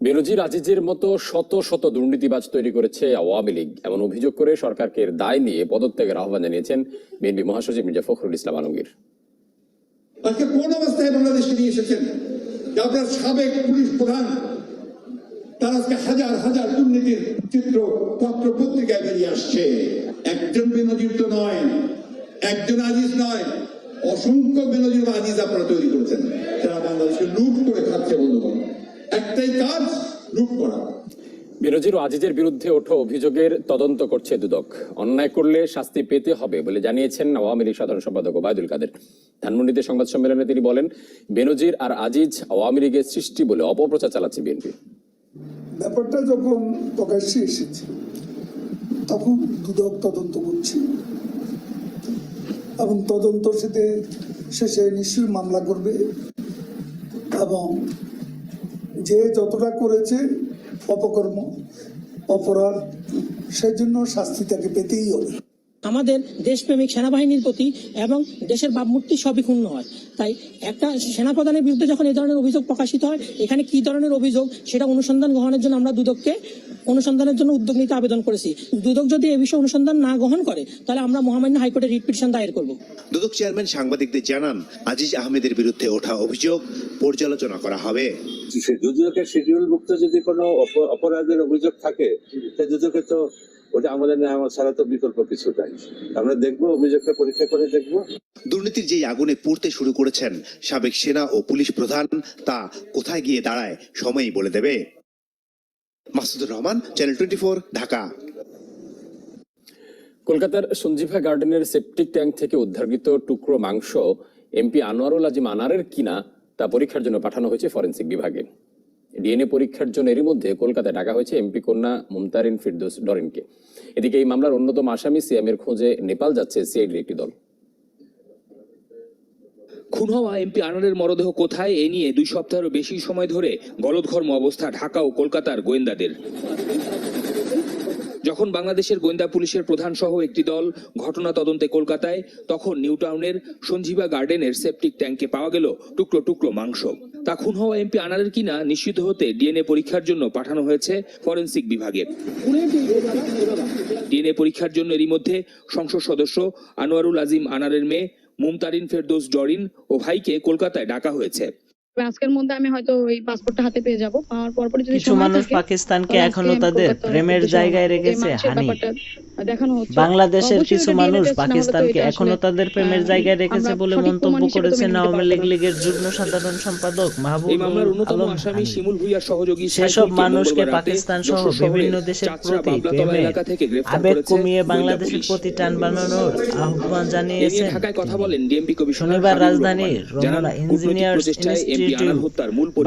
বেনজির আজিজের মতো শত শত দুর্নীতিবাজ তৈরি করেছে আওয়ামী লীগ, এমন অভিযোগ করে সরকারকে দায় নিয়ে পদত্যাগের আহ্বান জানিয়েছেন বিএনপি মহাসচিব মির্জা ফখরুল ইসলাম আলমগীর। আজকে কোন অবস্থায় বাংলাদেশে নিয়ে এসেছেন? আপনার সাবেক পুলিশ প্রধান তার আজকে হাজার হাজার দুর্নীতির চিত্র পত্র পত্রিকায় বেরিয়ে আসছে। একজন বেনজির তো নয়, একজন আজিজ নয়, অসংখ্য বেনজির আজিজ আপনারা তৈরি করেছেন, যারা বাংলাদেশকে লুট করে খাচ্ছে। বন্ধুগণ, একটাই কাজ, লুট করা। বেনজির ও আজিজের বিরুদ্ধে ওঠা অভিযোগের তদন্ত করছে দুদক। অন্যায় করলে শাস্তি পেতে হবে বলে জানিয়েছেন আওয়ামী লীগ সাধারণ সম্পাদক ওবায়দুল কাদের। ধানমন্ডিতে সংবাদ সম্মেলনে তিনি বলেন, বেনজির আর আজিজ আওয়ামী লীগের সৃষ্টি বলে অপপ্রচার চালাচ্ছে বিএনপি। ব্যাপারটা যখন প্রকাশ্যে এসেছে তখন দুদক তদন্ত করছে এবং তদন্ত শেষে নিশ্চয়ই মামলা করবে এবং যে যতটা করেছে অপকর্ম অপরাধ, সেই জন্য শাস্তি তাকে পেতেই হবে। আমাদের দেশপ্রেমিক সেনাবাহিনীর প্রতি এবং দেশের ভাবমূর্তি সবই ক্ষুণ্ণ হয়। তাই একটা সেনাপ্রধানের বিরুদ্ধে যখন এই ধরনের অভিযোগ প্রকাশিত হয়, এখানে কি ধরনের অভিযোগ সেটা অনুসন্ধান গ্রহণের জন্য আমরা দুদককে অনুসন্ধানের জন্য উদ্যোগ নিতে আবেদন করেছি। দুদক যদি এ বিষয়ে অনুসন্ধান না গ্রহণ করে তাহলে আমরা মহামান্য হাইকোর্টে রিট পিটিশন দায়ের করব। দুদক চেয়ারম্যান সাংবাদিকদের জানান, আজিজ আহমেদের বিরুদ্ধে ওঠা অভিযোগ পর্যালোচনা করা হবে। দুদকের শিডিউলভুক্ত যদি কোনো অপরাধের অভিযোগ থাকে, সেই দুদকে তো ওটা আমাদের নেওয়া ছাড়া তো বিকল্প কিছু নাই। আমরা দেখবো, অভিযোগটা পরীক্ষা করে দেখবো। দুর্নীতির যেই আগুনে পুড়তে শুরু করেছেন সাবেক সেনা ও পুলিশ প্রধান, তা কোথায় গিয়ে দাঁড়ায় সময়ই বলে দেবে। মাসুদুর রহমান, চ্যানেল 24, ঢাকা। কলকাতার সঞ্জীভা গার্ডেনের সেপটিক ট্যাঙ্ক থেকে উদ্ধারকৃত টুকরো মাংস এমপি আনোয়ারুল আজিম আনারের কিনা তা পরীক্ষার জন্য পাঠানো হয়েছে ফরেনসিক বিভাগে। ডিএনএ পরীক্ষার জন্য এরই মধ্যে কলকাতায় ডাকা হয়েছে এমপি কন্যা মুমতারিন ফিরদৌস ডরিনকে। এদিকে এই মামলার অন্যতম আসামি সিয়ামের খোঁজে নেপাল যাচ্ছে সিআইডির একটি দল। খুন হওয়া এমপি আনারের মরদেহ কোথায়, এ নিয়ে 2 সপ্তাহেরও বেশি সময় ধরে গলদঘর্ম অবস্থা ঢাকা ও কলকাতার গোয়েন্দাদের। যখন বাংলাদেশের গোয়েন্দা পুলিশের প্রধান সহ একটি দল ঘটনা তদন্তে কলকাতায়, তখন নিউ টাউনের সঞ্জীবা গার্ডেনের সেপটিক ট্যাঙ্কে পাওয়া গেল টুকরো টুকরো মাংস। তা খুন হওয়া এমপি আনারের কিনা নিশ্চিত হতে ডিএনএ পরীক্ষার জন্য পাঠানো হয়েছে ফরেনসিক বিভাগে। ডিএনএ পরীক্ষার জন্য এরই মধ্যে সংসদ সদস্য আনোয়ারুল আজিম আনারের মেয়ে মুমতারিন ফেরদৌস ডরিন ও ভাইকে কলকাতায় ডাকা হয়েছে। আজকের মধ্যে আমি হয়তো এই পাসপোর্টটা হাতে পেয়ে যাব। পাওয়ার পরপরই যদি কিছু মানুষ পাকিস্তানকে এখনো তাদের প্রেমের জায়গায় রেখেছে। হানি, বাংলাদেশের কিছু মানুষ পাকিস্তানকে এখনো তাদের প্রেমের জায়গায় রেখেছে বলে মন্তব্য করেছেন আওয়ামী লীগের যুগ্ম সাধারণ সম্পাদক মাহবুব আলম। সেসব মানুষকে পাকিস্তান সহ বিভিন্ন দেশের প্রতি প্রেমের আবেগ কমিয়ে বাংলাদেশের প্রতি টান বানানোর আহ্বান জানিয়েছেন। শনিবার রাজধানীর রমনা ইঞ্জিনিয়ার্স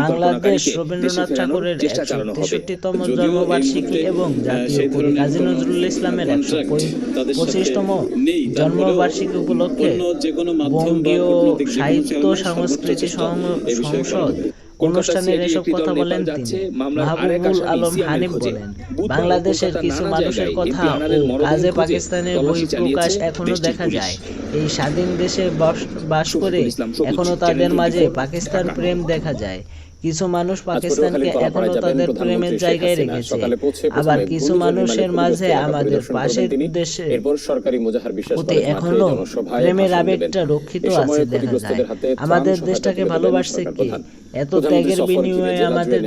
বাংলাদেশ রবীন্দ্রনাথ ঠাকুরের 163তম জন্মবার্ষিকী এবং জাতীয় কবি কাজী নজরুল ইসলামের 125তম জন্মবার্ষিকী উপলক্ষে বঙ্গীয় সাহিত্য সংস্কৃতি সংসদ অনুষ্ঠানের এসব কথা বলেন তিনি। মাহবুবুল আলম হানিফ বলেন, বাংলাদেশের কিছু মানুষের কথা ও কাজে পাকিস্তানের বহিঃপ্রকাশ এখনো দেখা যায়। এই স্বাধীন দেশে বাস করে এখনো তাদের মাঝে পাকিস্তান প্রেম দেখা যায়। কিছু মানুষ পাকিস্তানকে এখনো তাদের প্রেমের জায়গায় রেখেছে, আবার কিছু মানুষের মাঝে আমাদের পাশের দেশের প্রতি এখনো প্রেমের আবেগটা রক্ষিত আছে দেখা যায়। আমাদের দেশটাকে ভালোবাসছে কে? এত ত্যাগের বিনিময়ে আমাদের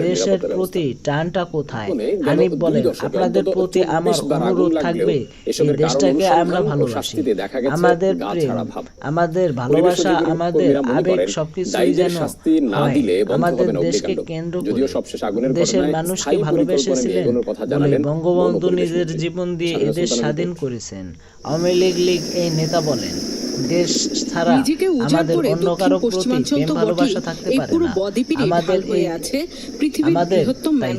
দেশের প্রতি টানটা কোথায়? হানিফ বলেন, আপনাদের প্রতি আমার অনুরোধ থাকবে এই দেশটাকে আমরা ভালোবাসি। আমাদের প্রেম, আমাদের ভালোবাসা, আমাদের আবেগ সবকিছুই যেন আমাদের দেশকে কেন্দ্র করে দেশের মানুষকে ভালোবেসেছিলেন বলে বঙ্গবন্ধু নিজের জীবন দিয়ে এদেশ স্বাধীন করেছেন। আওয়ামী লীগ এই নেতা বলেন, দেশ ছাড়া আমাদের অন্য কারো প্রতি প্রেম ভালোবাসা থাকতে পারে না। আমাদের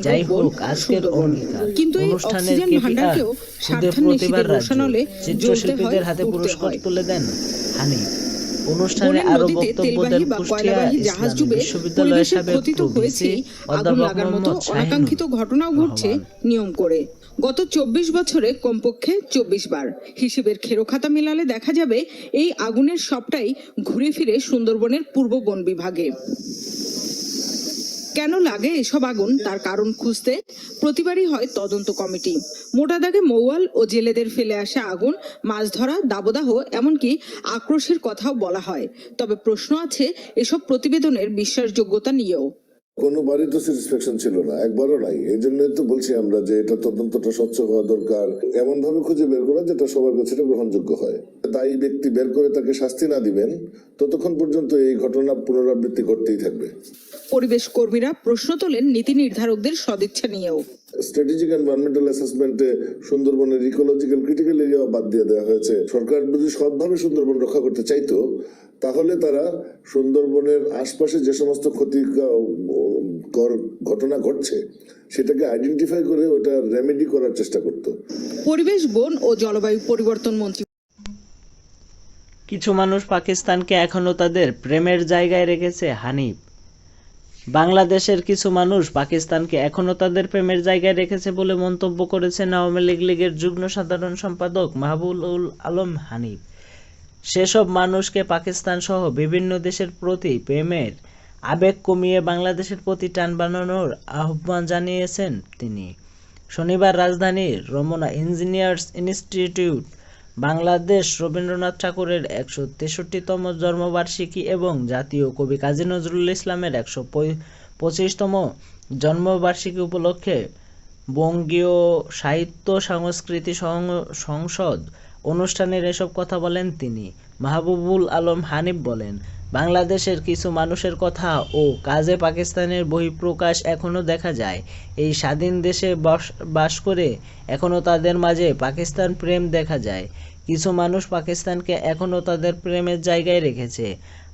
যাই হোক, আজকের অঙ্গীকার অনুষ্ঠানের কেপিআর সুদে প্রতিবার রাজ্য চিত্রশিল্পীদের হাতে পুরস্কার তুলে দেন হানিফ। অনুষ্ঠানে আরো বক্তব্য দেন কুষ্টিয়া ইসলামী বিশ্ববিদ্যালয়ের সাবেক প্রভিসি অধ্যাপক মোহাম্মদ অনাকাঙ্ক্ষিত ঘটনাও ঘটছে নিয়ম করে। গত 24 বছরে কমপক্ষে 24 বার হিসেবের খেরোখাতা মেলালে দেখা যাবে এই আগুনের সবটাই ঘুরে ফিরে সুন্দরবনের পূর্ব বন বিভাগে। কেন লাগে এসব আগুন তার কারণ খুঁজতে প্রতিবারই হয় তদন্ত কমিটি। মোটা দাগে মৌয়াল ও জেলেদের ফেলে আসা আগুন, মাছ ধরা, দাবদাহ, এমনকি আক্রোশের কথাও বলা হয়। তবে প্রশ্ন আছে এসব প্রতিবেদনের বিশ্বাসযোগ্যতা নিয়েও। কোনো বাড়ি তো স্যাটিসফ্যাকশন ছিল না, একবারও নাই। এই জন্যই তো বলছি আমরা যে এটা তদন্তটা স্বচ্ছ হওয়া দরকার, এমন ভাবে খুঁজে বের করা যেটা সবার কাছে গ্রহণযোগ্য হয়। তাই ব্যক্তি বের করে তাকে শাস্তি না দিবেন ততক্ষণ পর্যন্ত এই ঘটনা পুনরাবৃত্তি করতেই থাকবে। পরিবেশ কর্মীরা প্রশ্ন তোলেন নীতি নির্ধারকদের সদিচ্ছা নিয়েও। স্ট্র্যাটেজিক এনভায়রনমেন্টাল অ্যাসেসমেন্টে সুন্দরবনের ইকোলজিক্যাল ক্রিটিক্যাল এরিয়া বাদ দিয়ে দেওয়া হয়েছে। সরকার যদি সৎভাবে সুন্দরবন রক্ষা করতে চাইতো তাহলে তারা সুন্দরবনের আশপাশে যে সমস্ত ক্ষতিকর ঘটনা ঘটছে সেটাকে আইডেন্টিফাই করে ওটা রেমেডি করার চেষ্টা করত। পরিবেশ, বন ও জলবায়ু পরিবর্তন মন্ত্রী কিছু মানুষ পাকিস্তানকে এখনো তাদের প্রেমের জায়গায় রেখেছে হানিফ। বাংলাদেশের কিছু মানুষ পাকিস্তানকে এখনো তাদের প্রেমের জায়গায় রেখেছে বলে মন্তব্য করেছেন আওয়ামী লীগের যুগ্ম সাধারণ সম্পাদক মাহবুবুল আলম হানিফ। সেসব মানুষকে পাকিস্তান সহ বিভিন্ন দেশের প্রতি প্রেমের আবেগ কমিয়ে বাংলাদেশের প্রতি টান বানানোর আহ্বান জানিয়েছেন তিনি। শনিবার রাজধানীর রমনা ইঞ্জিনিয়ার্স ইনস্টিটিউট বাংলাদেশ রবীন্দ্রনাথ ঠাকুরের 163তম জন্মবার্ষিকী এবং জাতীয় কবি কাজী নজরুল ইসলামের 125তম জন্মবার্ষিকী উপলক্ষে বঙ্গীয় সাহিত্য সংস্কৃতি সংসদ অনুষ্ঠানের এসব কথা বলেন তিনি। মাহবুবুল আলম হানিফ বলেন, বাংলাদেশের কিছু মানুষের কথা ও কাজে পাকিস্তানের বহিঃপ্রকাশ এখনো দেখা যায়। এই স্বাধীন দেশে বাস করে এখনো তাদের মাঝে পাকিস্তান প্রেম দেখা যায়। কিছু মানুষ পাকিস্তানকে এখনো তাদের প্রেমের জায়গায় রেখেছে,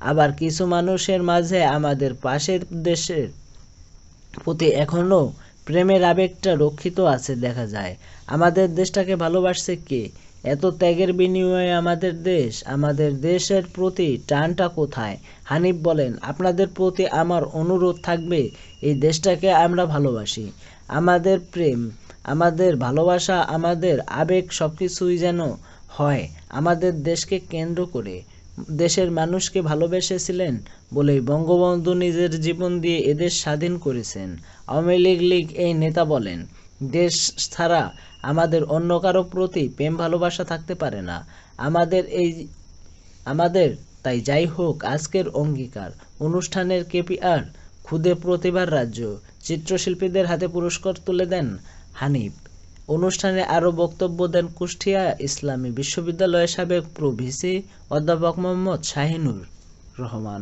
আবার কিছু মানুষের মাঝে আমাদের পাশের দেশের প্রতি এখনো প্রেমের আবেগটা রক্ষিত আছে দেখা যায়। আমাদের দেশটাকে ভালোবাসছে কে? এত ত্যাগের বিনিময়ে আমাদের দেশের প্রতি টানটা কোথায়? হানিফ বলেন, আপনাদের প্রতি আমার অনুরোধ থাকবে এই দেশটাকে আমরা ভালোবাসি। আমাদের প্রেম, আমাদের ভালোবাসা, আমাদের আবেগ সবকিছুই যেন হয় আমাদের দেশকে কেন্দ্র করে। দেশের মানুষকে ভালোবেসেছিলেন বলেই বঙ্গবন্ধু নিজের জীবন দিয়ে এদেশ স্বাধীন করেছেন। আওয়ামী লীগ এই নেতা বলেন, দেশ ছাড়া আমাদের অন্য কারো প্রতি প্রেম ভালোবাসা থাকতে পারে না। আমাদের তাই যাই হোক আজকের অঙ্গীকার। অনুষ্ঠানের কেপিআর খুদে প্রতিভার রাজ্য চিত্রশিল্পীদের হাতে পুরস্কার তুলে দেন হানিফ। অনুষ্ঠানে আরও বক্তব্য দেন কুষ্টিয়া ইসলামী বিশ্ববিদ্যালয়ের সাবেক প্রো ভিসি অধ্যাপক মোহাম্মদ শাহিনুর রহমান।